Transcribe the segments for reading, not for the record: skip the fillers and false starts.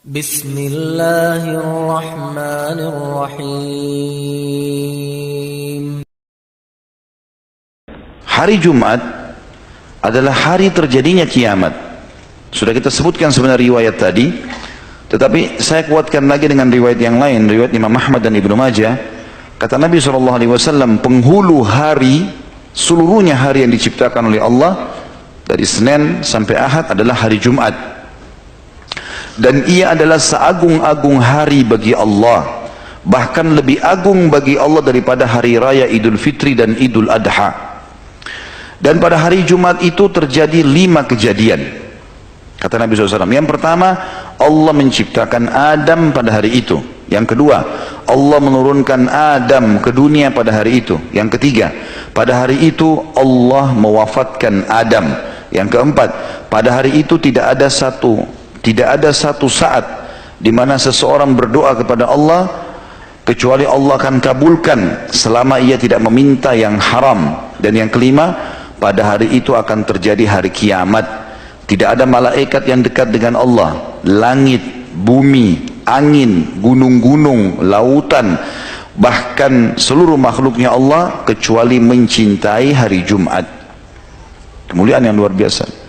Bismillahirrahmanirrahim. Hari Jumat adalah hari terjadinya kiamat. Sudah kita sebutkan sebenarnya riwayat tadi, tetapi saya kuatkan lagi dengan riwayat yang lain, riwayat Imam Ahmad dan Ibnu Majah. Kata Nabi SAW, penghulu hari, seluruhnya hari yang diciptakan oleh Allah dari Senin sampai Ahad adalah hari Jumat. Dan ia adalah seagung-agung hari bagi Allah, bahkan lebih agung bagi Allah daripada hari raya Idul Fitri dan Idul Adha. Dan pada hari Jumat itu terjadi 5 kejadian, kata Nabi SAW. Yang pertama, Allah menciptakan Adam pada hari itu. Yang kedua, Allah menurunkan Adam ke dunia pada hari itu. Yang ketiga, pada hari itu Allah mewafatkan Adam. Yang keempat, pada hari itu tidak ada satu saat di mana seseorang berdoa kepada Allah kecuali Allah akan kabulkan selama ia tidak meminta yang haram. Dan yang kelima, pada hari itu akan terjadi hari kiamat. Tidak ada malaikat yang dekat dengan Allah, langit, bumi, angin, gunung-gunung, lautan, bahkan seluruh makhluknya Allah kecuali mencintai hari Jumat. Kemuliaan yang luar biasa.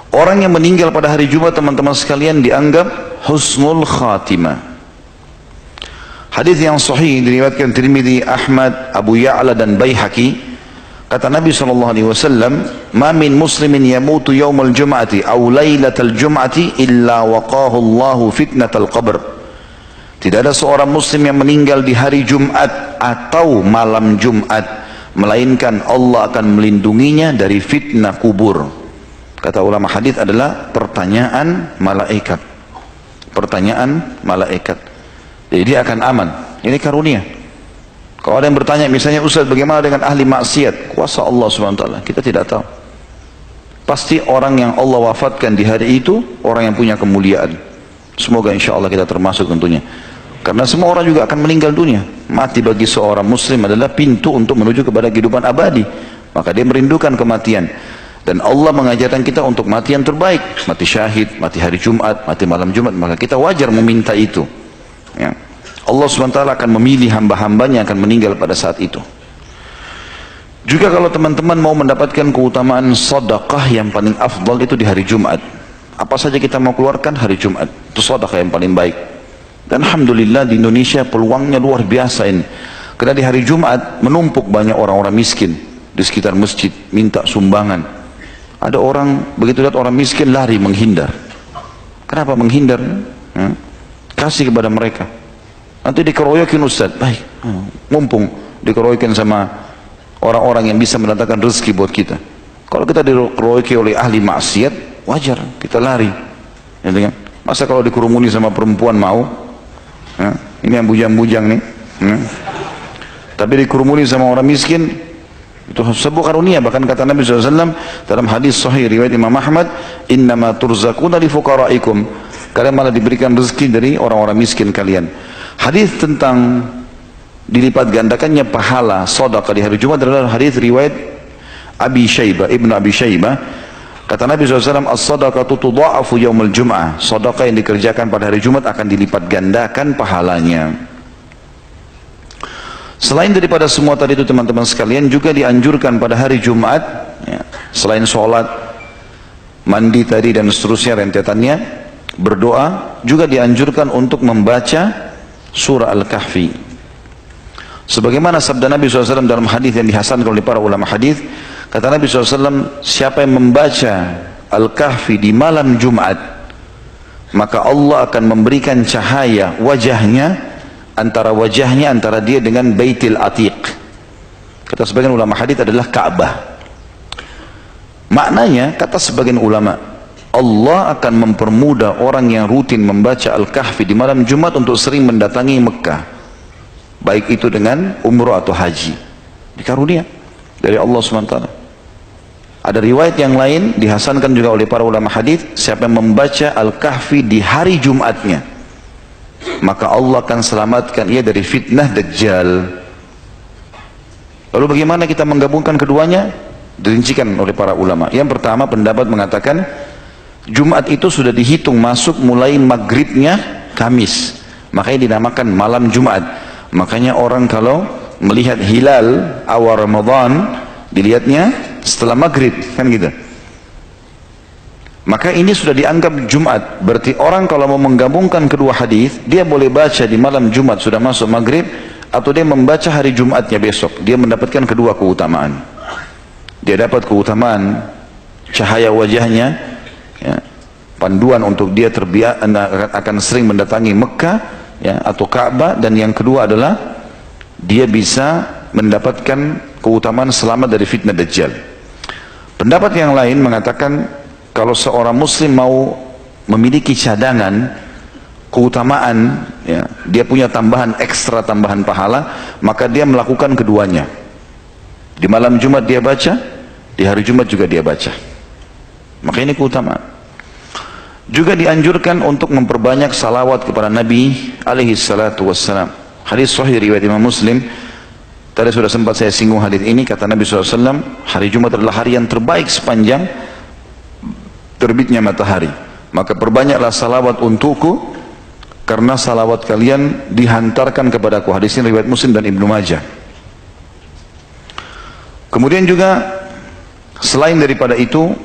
Orang yang meninggal pada hari Jumat, teman-teman sekalian, dianggap husnul khatimah. Hadis yang sahih diriwayatkan Tirmidzi, Ahmad, Abu Ya'la dan Baihaqi. Kata Nabi SAW, "Ma min muslimin yamutu yawmal jum'ati aw lailatal jum'ati illa waqahu Allahu fitnatal qabr." Tidak ada seorang muslim yang meninggal di hari Jumat atau malam Jumat, melainkan Allah akan melindunginya dari fitnah kubur. Kata ulama hadis adalah pertanyaan malaikat. Pertanyaan malaikat. Jadi dia akan aman. Ini karunia. Kalau ada yang bertanya, misalnya, Ustaz, bagaimana dengan ahli maksiat? Kuasa Allah SWT, kita tidak tahu. Pasti orang yang Allah wafatkan di hari itu, orang yang punya kemuliaan. Semoga insya Allah kita termasuk tentunya. Karena semua orang juga akan meninggal dunia. Mati bagi seorang muslim adalah pintu untuk menuju kepada kehidupan abadi. Maka dia merindukan kematian. Dan Allah mengajarkan kita untuk mati yang terbaik. Mati syahid, mati hari Jumat, mati malam Jumat. Maka kita wajar meminta itu. Ya. Allah SWT akan memilih hamba-hambanya yang akan meninggal pada saat itu. Juga kalau teman-teman mau mendapatkan keutamaan sedekah yang paling afdal itu di hari Jumat. Apa saja kita mau keluarkan hari Jumat, itu sedekah yang paling baik. Dan alhamdulillah di Indonesia peluangnya luar biasa ini. Karena di hari Jumat menumpuk banyak orang-orang miskin di sekitar masjid minta sumbangan. Ada orang begitu lihat orang miskin lari menghindar. Kenapa menghindar? Ya. Kasih kepada mereka. Nanti dikeroyokin Ustaz. Baik, mumpung dikeroyokin sama orang-orang yang bisa mendatangkan rezeki buat kita. Kalau kita dikeroyoki oleh ahli maksiat, wajar kita lari. Ya, masa kalau dikerumuni sama perempuan mau? Ya, ini yang bujang-bujang nih. Ya. Tapi dikerumuni sama orang miskin, itu sebuah karunia. Bahkan kata Nabi SAW dalam hadis sahih riwayat Imam Ahmad, "Innama turzaquna li fuqaraikum." Kalian malah diberikan rezeki dari orang-orang miskin kalian. Hadis tentang dilipat gandakannya pahala sedekah di hari Jumat adalah hadis riwayat Abi Syaibah, Ibnu Abi Syaibah. Kata Nabi SAW, "As-sadaqatu tudha'afu yaumil jum'ah." Sedekah yang dikerjakan pada hari Jumat akan dilipat gandakan pahalanya. Selain daripada semua tadi itu teman-teman sekalian, juga dianjurkan pada hari Jumat, ya, selain sholat, mandi tadi dan seterusnya rentetannya, berdoa, juga dianjurkan untuk membaca surah Al-Kahfi. Sebagaimana sabda Nabi SAW dalam hadis yang dihasankan oleh para ulama hadis, kata Nabi SAW, siapa yang membaca Al-Kahfi di malam Jumat, maka Allah akan memberikan cahaya wajahnya, antara dia dengan Baitul Atiq. Kata sebagian ulama hadis adalah Ka'bah. Maknanya, kata sebagian ulama, Allah akan mempermudah orang yang rutin membaca Al-Kahfi di malam Jumat untuk sering mendatangi Mekah, baik itu dengan umroh atau haji. Dikarunia dari Allah SWT. Ada riwayat yang lain dihasankan juga oleh para ulama hadis, siapa yang membaca Al-Kahfi di hari Jumatnya, maka Allah akan selamatkan ia dari fitnah Dajjal. Lalu bagaimana kita menggabungkan keduanya? Dirincikan oleh para ulama. Yang pertama, pendapat mengatakan Jumat itu sudah dihitung masuk mulai maghribnya Kamis, makanya dinamakan malam Jumat. Makanya orang kalau melihat hilal awal Ramadan dilihatnya setelah maghrib, kan gitu. Maka ini sudah dianggap Jumat. Berarti orang kalau mau menggabungkan kedua hadis, dia boleh baca di malam Jumat sudah masuk maghrib, atau dia membaca hari Jumatnya besok. Dia mendapatkan kedua keutamaan. Dia dapat keutamaan cahaya wajahnya, ya, panduan untuk dia akan sering mendatangi Mekah, ya, atau Ka'bah, dan yang kedua adalah dia bisa mendapatkan keutamaan selamat dari fitnah Dajjal. Pendapat yang lain mengatakan kalau seorang muslim mau memiliki cadangan keutamaan, ya, dia punya tambahan ekstra, tambahan pahala, maka dia melakukan keduanya. Di malam Jumat dia baca, di hari Jumat juga dia baca. Maka ini keutamaan. Juga dianjurkan untuk memperbanyak salawat kepada Nabi alaihi salatu wassalam. Hadis sahih riwayat Imam Muslim. Tadi sudah sempat saya singgung hadis ini, kata Nabi SAW, hari Jumat adalah hari yang terbaik sepanjang terbitnya matahari. Maka perbanyaklah salawat untukku, karena salawat kalian dihantarkan kepadaku. Hadis ini riwayat Muslim dan Ibnu Majah. Kemudian juga selain daripada itu,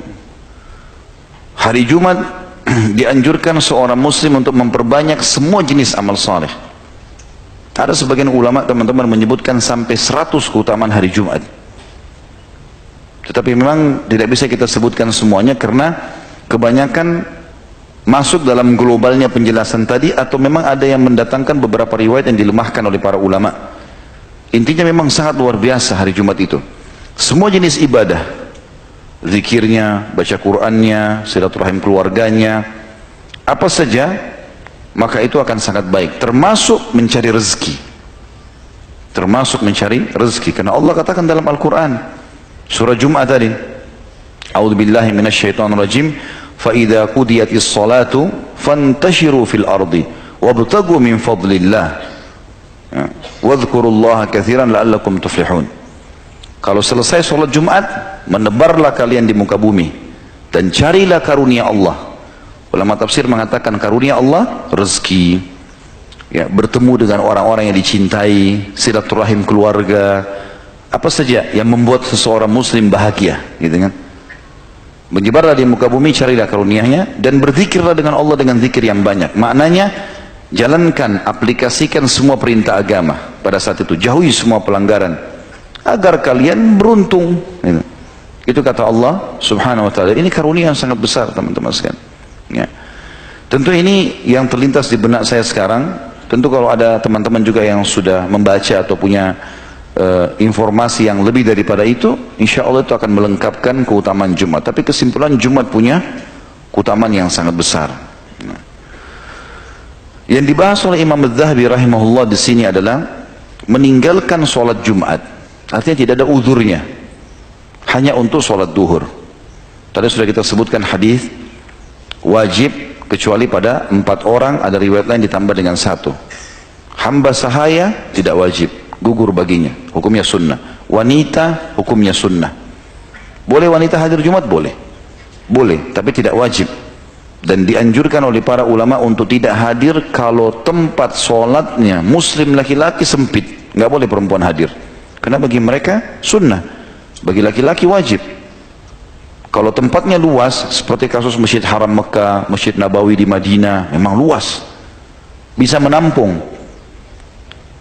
hari Jumat dianjurkan seorang muslim untuk memperbanyak semua jenis amal saleh. Ada sebagian ulama teman-teman menyebutkan sampai 100 keutamaan hari Jumat. Tetapi memang tidak bisa kita sebutkan semuanya karena kebanyakan masuk dalam globalnya penjelasan tadi, atau memang ada yang mendatangkan beberapa riwayat yang dilemahkan oleh para ulama. Intinya memang sangat luar biasa hari Jumat itu. Semua jenis ibadah, zikirnya, baca Qur'annya, silaturahim keluarganya, apa saja, maka itu akan sangat baik, termasuk mencari rezeki. Termasuk mencari rezeki, karena Allah katakan dalam Al-Quran surah Jumat tadi, a'udzubillahi minasyaitonirrajim, fa idza qudiyatis salatu fantashiru fil ardi wabtaghu min fadlillah wadhkurullaha katsiran la'allakum tuflihun. Kalau selesai sholat Jumat, menebarlah kalian di muka bumi dan carilah karunia Allah. Ulama tafsir mengatakan karunia Allah rezeki, ya, bertemu dengan orang-orang yang dicintai, silaturahim keluarga, apa saja yang membuat seseorang muslim bahagia, gitu kan. Menyebarlah di muka bumi, carilah karunia-Nya, dan berzikirlah dengan Allah dengan zikir yang banyak. Maknanya jalankan, aplikasikan semua perintah agama pada saat itu, jauhi semua pelanggaran agar kalian beruntung, gitu. Itu kata Allah subhanahu wa ta'ala. Ini karunia yang sangat besar teman-teman sekalian, ya. Tentu ini yang terlintas di benak saya sekarang. Tentu kalau ada teman-teman juga yang sudah membaca atau punya informasi yang lebih daripada itu, insya Allah itu akan melengkapkan keutamaan Jumat. Tapi kesimpulan, Jumat punya keutamaan yang sangat besar. Nah, yang dibahas oleh Imam Az-Zahabi rahimahullah di sini adalah meninggalkan sholat Jumat, artinya tidak ada uzurnya, hanya untuk sholat duhur. Tadi sudah kita sebutkan hadis wajib kecuali pada 4 orang, ada riwayat lain ditambah dengan 1. Hamba sahaya tidak wajib, gugur baginya, hukumnya sunnah. Wanita hukumnya sunnah. Boleh wanita hadir Jumat? Boleh, boleh, tapi tidak wajib. Dan dianjurkan oleh para ulama untuk tidak hadir kalau tempat sholatnya muslim laki-laki sempit. Nggak boleh perempuan hadir, karena bagi mereka sunnah, bagi laki-laki wajib. Kalau tempatnya luas, seperti kasus Masjid Haram Mekah, Masjid Nabawi di Madinah, memang luas, bisa menampung.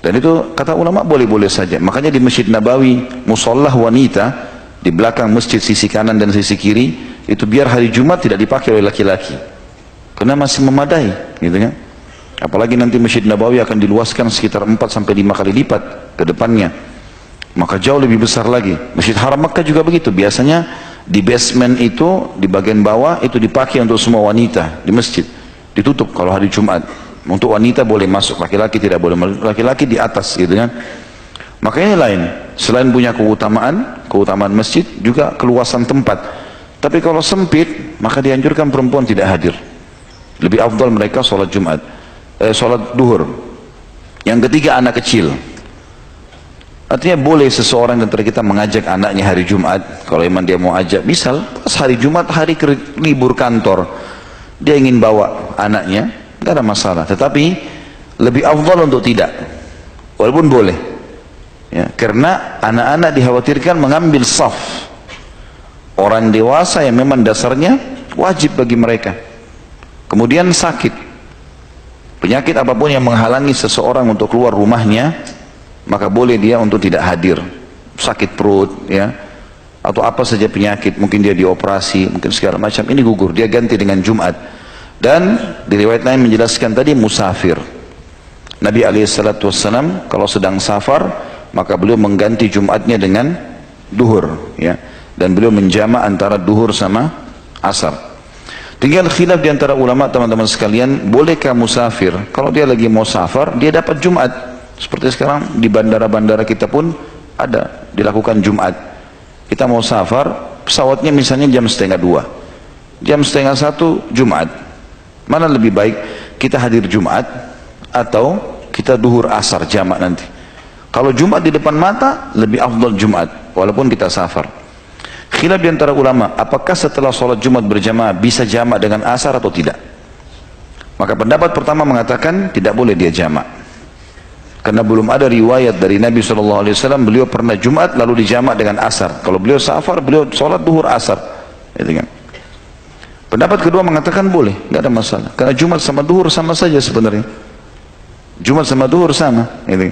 Dan itu kata ulama boleh-boleh saja. Makanya di Masjid Nabawi, musollah wanita di belakang masjid sisi kanan dan sisi kiri, itu biar hari Jumat tidak dipakai oleh laki-laki, karena masih memadai, gitu kan. Apalagi nanti Masjid Nabawi akan diluaskan sekitar 4-5 kali lipat ke depannya, maka jauh lebih besar lagi. Masjid Haram Mekah juga begitu. Biasanya di basement itu, di bagian bawah itu dipakai untuk semua wanita di masjid, ditutup kalau hari Jumat. Untuk wanita boleh masuk, laki-laki tidak boleh. Laki-laki di atas, gitu kan. Makanya lain, selain punya keutamaan masjid, juga keluasan tempat. Tapi kalau sempit, maka dianjurkan perempuan tidak hadir. Lebih afdal mereka sholat Jumat, sholat duhur. Yang ketiga, anak kecil. Artinya boleh seseorang antara kita mengajak anaknya hari Jumat, kalau memang dia mau ajak. Misal pas hari Jumat, hari libur kantor, dia ingin bawa anaknya, nggak ada masalah. Tetapi lebih afdal untuk tidak, walaupun boleh. Ya, karena anak-anak dikhawatirkan mengambil saf orang dewasa yang memang dasarnya wajib bagi mereka. Kemudian sakit, penyakit apapun yang menghalangi seseorang untuk keluar rumahnya, maka boleh dia untuk tidak hadir. Sakit perut, ya, atau apa saja penyakit, mungkin dia dioperasi, mungkin segala macam, ini gugur, dia ganti dengan Jumat. Dan di riwayat lain menjelaskan tadi musafir. Nabi SAW kalau sedang safar, maka beliau mengganti Jumatnya dengan duhur, ya, dan beliau menjamak antara duhur sama asar. Tinggal khilaf di antara ulama, teman-teman sekalian, bolehkah musafir kalau dia lagi mau safar dia dapat Jumat? Seperti sekarang di bandara-bandara kita pun ada dilakukan Jumat. Kita mau safar, pesawatnya misalnya jam 12:30, jam 12:30 Jumat. Mana lebih baik, kita hadir Jumat atau kita duhur asar jamak nanti? Kalau Jumat di depan mata, lebih afdal Jumat walaupun kita safar. Khilaf di antara ulama, apakah setelah sholat Jumat berjamaah bisa jamak dengan asar atau tidak? Maka pendapat pertama mengatakan tidak boleh dia jamak, karena belum ada riwayat dari Nabi SAW beliau pernah Jumat lalu dijamak dengan asar. Kalau beliau safar, beliau sholat duhur asar, gitu kan. Pendapat kedua mengatakan boleh, nggak ada masalah, karena Jumat sama duhur sama saja sebenarnya. Jumat sama duhur sama, gitu.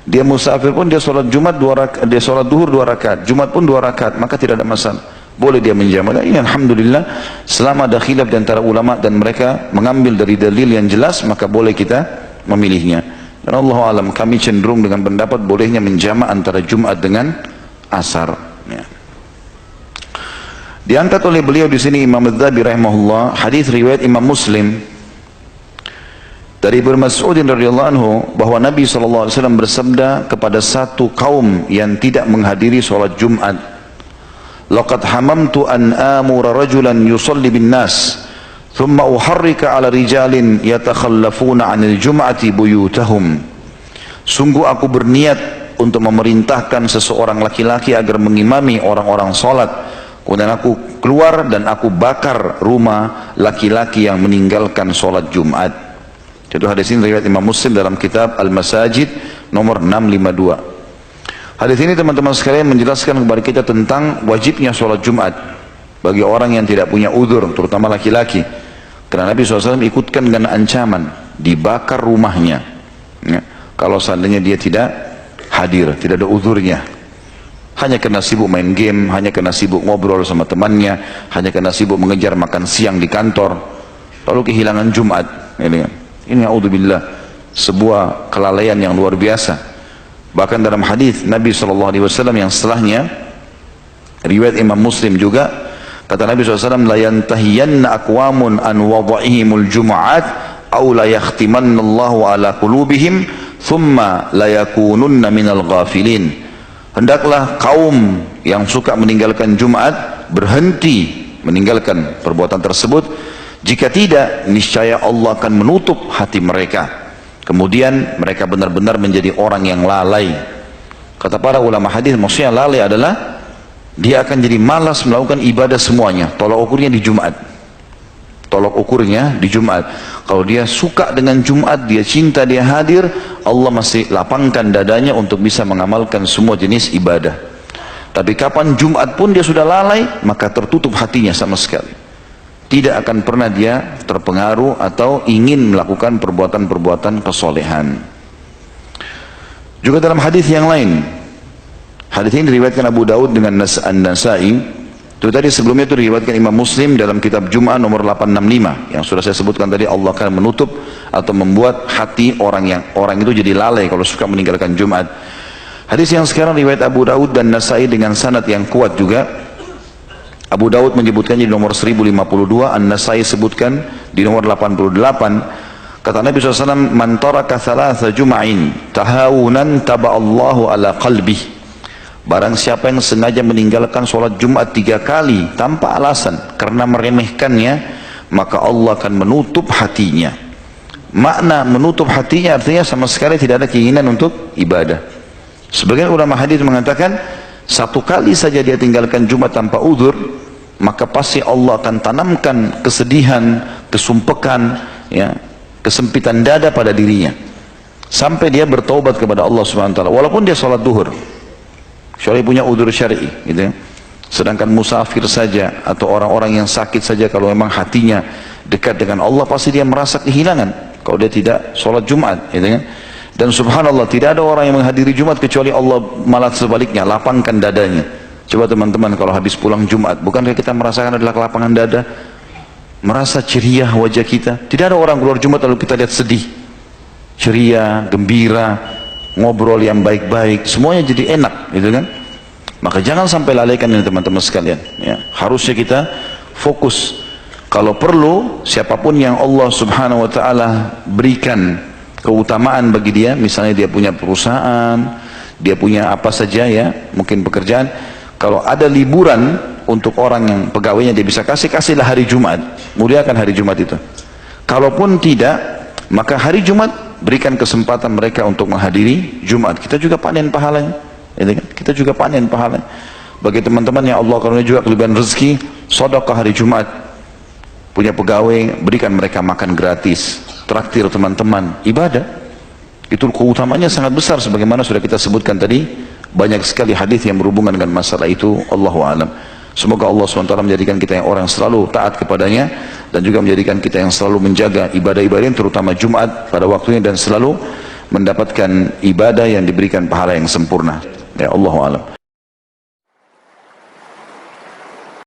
Dia musafir pun dia sholat Jumat 2 rakaat, dia sholat duhur 2 rakaat, Jumat pun 2 rakaat, maka tidak ada masalah. Boleh dia menjamak. Ini alhamdulillah, selama ada khilaf di antara ulama dan mereka mengambil dari dalil yang jelas, maka boleh kita memilihnya. Dan Allah alam, kami cenderung dengan pendapat bolehnya menjamak antara Jumat dengan asar. Ya. Diangkat oleh beliau di sini Imam Adz-Dzahabi rahimahullah, hadis riwayat Imam Muslim dari Ibnu Mas'ud radhiyallahu anhu bahwa Nabi SAW bersabda kepada satu kaum yang tidak menghadiri sholat Jumat, laqad hamamtu an amura rajulan yusalli bin nas thumma uharrika ala rijalin yatakhallafuna 'anil jum'ati buyutahum. Sungguh aku berniat untuk memerintahkan seseorang laki-laki agar mengimami orang-orang sholat, kemudian aku keluar dan aku bakar rumah laki-laki yang meninggalkan sholat Jumat. Jadi hadis ini riwayat Imam Muslim dalam kitab Al-Masajid nomor 652. Hadis ini teman-teman sekalian menjelaskan kepada kita tentang wajibnya sholat Jumat bagi orang yang tidak punya udzur, terutama laki-laki. Karena Nabi SAW ikutkan dengan ancaman dibakar rumahnya, ya, kalau seandainya dia tidak hadir, tidak ada udzurnya, hanya karena sibuk main game, hanya karena sibuk ngobrol sama temannya, hanya karena sibuk mengejar makan siang di kantor, lalu kehilangan Jumat. Ini a'udzubillah, sebuah kelalaian yang luar biasa. Bahkan dalam hadis Nabi SAW yang setelahnya, riwayat Imam Muslim juga, kata Nabi SAW, la yantahiyanna aqwamun an wada'ihimul jum'at aw la yakhtimanna Allahu ala qulubihim thumma la yakununna minal ghafilin. Hendaklah kaum yang suka meninggalkan Jumat berhenti meninggalkan perbuatan tersebut. Jika tidak, niscaya Allah akan menutup hati mereka. Kemudian mereka benar-benar menjadi orang yang lalai. Kata para ulama hadis, maksudnya lalai adalah dia akan jadi malas melakukan ibadah semuanya. Tolak ukurnya di Jumat. Tolak ukurnya di Jumat. Kalau dia suka dengan Jumat, dia cinta, dia hadir, Allah masih lapangkan dadanya untuk bisa mengamalkan semua jenis ibadah. Tapi kapan Jumat pun dia sudah lalai, maka tertutup hatinya sama sekali. Tidak akan pernah dia terpengaruh atau ingin melakukan perbuatan-perbuatan kesolehan. Juga dalam hadis yang lain, hadis ini diriwayatkan Abu Daud dengan An-Nasai. Itu tadi sebelumnya itu diriwayatkan Imam Muslim dalam kitab Jum'ah nomor 865 yang sudah saya sebutkan tadi. Allah akan menutup atau membuat hati orang itu jadi lalai kalau suka meninggalkan Jumat. Hadis yang sekarang riwayat Abu Daud dan Nasai dengan sanad yang kuat juga. Abu Daud menyebutkannya di nomor 1052, An-Nasai sebutkan di nomor 88. Kata Nabi SAW, man taraka thalatha jum'ain tahawunan taba'allahu ala qalbih. Barang siapa yang sengaja meninggalkan sholat Jumat 3 kali tanpa alasan karena meremehkannya, maka Allah akan menutup hatinya. Makna menutup hatinya artinya sama sekali tidak ada keinginan untuk ibadah. Sebagian ulama hadis mengatakan, 1 kali saja dia tinggalkan Jumat tanpa udzur, maka pasti Allah akan tanamkan kesedihan, kesumpekan, ya, kesempitan dada pada dirinya, sampai dia bertaubat kepada Allah Subhanahu wa taala walaupun dia sholat duhur, kecuali punya udzur syar'i, gitu ya. Sedangkan musafir saja atau orang-orang yang sakit saja, kalau memang hatinya dekat dengan Allah, pasti dia merasa kehilangan kalau dia tidak sholat Jumat, gitu kan. Dan subhanallah, tidak ada orang yang menghadiri Jumat kecuali Allah malah sebaliknya lapangkan dadanya. Coba teman-teman kalau habis pulang Jumat, bukankah kita merasakan adalah kelapangan dada, merasa ceria wajah kita? Tidak ada orang keluar Jumat lalu kita lihat sedih, ceria, gembira, ngobrol yang baik-baik, semuanya jadi enak, gitu kan. Maka jangan sampai lalaikan ini teman-teman sekalian, ya. Harusnya kita fokus. Kalau perlu, siapapun yang Allah Subhanahu wa taala berikan keutamaan bagi dia, misalnya dia punya perusahaan, dia punya apa saja, ya, mungkin pekerjaan, kalau ada liburan untuk orang yang pegawainya dia bisa kasihlah hari Jumat, muliakan hari Jumat itu. Kalaupun tidak, maka hari Jumat berikan kesempatan mereka untuk menghadiri Jumat, kita juga panen pahalanya, kita juga panen pahalanya. Bagi teman-teman yang Allah karunia juga kelebihan rezeki, sedekah hari Jumat, punya pegawai, berikan mereka makan gratis, traktir teman-teman, ibadah. Itu keutamanya sangat besar, sebagaimana sudah kita sebutkan tadi, banyak sekali hadis yang berhubungan dengan masalah itu. Allahu a'lam. Semoga Allah SWT menjadikan kita yang orang yang selalu taat kepadanya, dan juga menjadikan kita yang selalu menjaga ibadah-ibadah, terutama Jumat pada waktunya, dan selalu mendapatkan ibadah yang diberikan pahala yang sempurna. Ya, Allahu a'lam.